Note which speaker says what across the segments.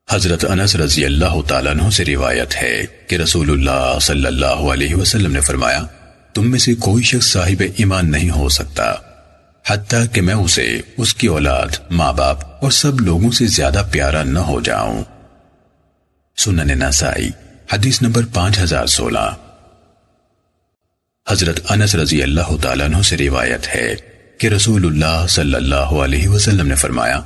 Speaker 1: حضرت انس رضی اللہ تعالیٰ عنہ سے روایت ہے کہ رسول اللہ صلی اللہ علیہ وسلم نے فرمایا، تم میں سے کوئی شخص صاحب ایمان نہیں ہو سکتا حتیٰ کہ میں اسے اس کی اولاد، ماں باپ اور سب لوگوں سے زیادہ پیارا نہ ہو جاؤں۔ سنن نسائی حدیث نمبر 5016۔ حضرت انس رضی اللہ تعالیٰ عنہ سے روایت ہے کہ رسول اللہ صلی اللہ علیہ وسلم نے فرمایا،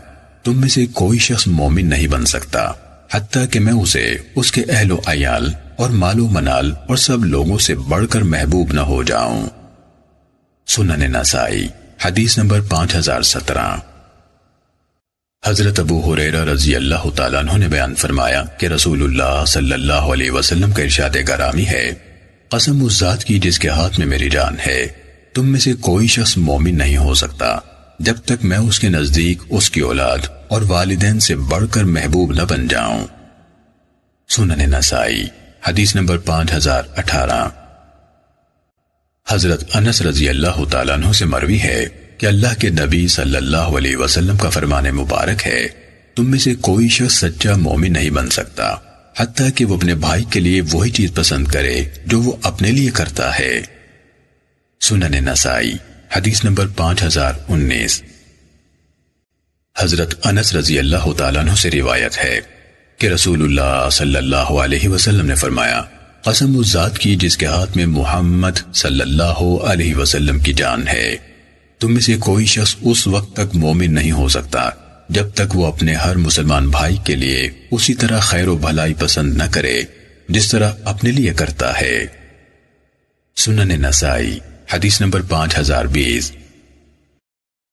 Speaker 1: تم میں سے کوئی شخص مومن نہیں بن سکتا حتیٰ کہ میں اسے اس کے اہل و عیال اور مال و منال اور سب لوگوں سے بڑھ کر محبوب نہ ہو جاؤں۔ سنن نسائی حدیث نمبر 5017۔ حضرت ابو ہریرہ رضی اللہ تعالیٰ عنہ نے بیان فرمایا کہ رسول اللہ صلی اللہ علیہ وسلم کا ارشاد گرامی ہے، قسم اس ذات کی جس کے ہاتھ میں میری جان ہے، تم میں سے کوئی شخص مومن نہیں ہو سکتا جب تک میں اس کے نزدیک اس کی اولاد اور والدین سے بڑھ کر محبوب نہ بن جاؤں۔ سنن نسائی حدیث نمبر 5018۔ حضرت انس رضی اللہ تعالیٰ عنہ سے مروی ہے کہ اللہ کے نبی صلی اللہ علیہ وسلم کا فرمان مبارک ہے، تم میں سے کوئی شخص سچا مومن نہیں بن سکتا حتیٰ کہ وہ اپنے بھائی کے لیے وہی چیز پسند کرے جو وہ اپنے لیے کرتا ہے۔ سنن نسائی حدیث نمبر 5019۔ حضرت انس رضی اللہ تعالیٰ عنہ سے روایت ہے کہ رسول اللہ صلی اللہ علیہ وسلم نے فرمایا، قسم اس ذات کی جس کے ہاتھ میں محمد صلی اللہ علیہ وسلم کی جان ہے، تم میں سے کوئی شخص اس وقت تک مومن نہیں ہو سکتا جب تک وہ اپنے ہر مسلمان بھائی کے لیے اسی طرح خیر و بھلائی پسند نہ کرے جس طرح اپنے لیے کرتا ہے۔ سنن نسائی حدیث نمبر 5020۔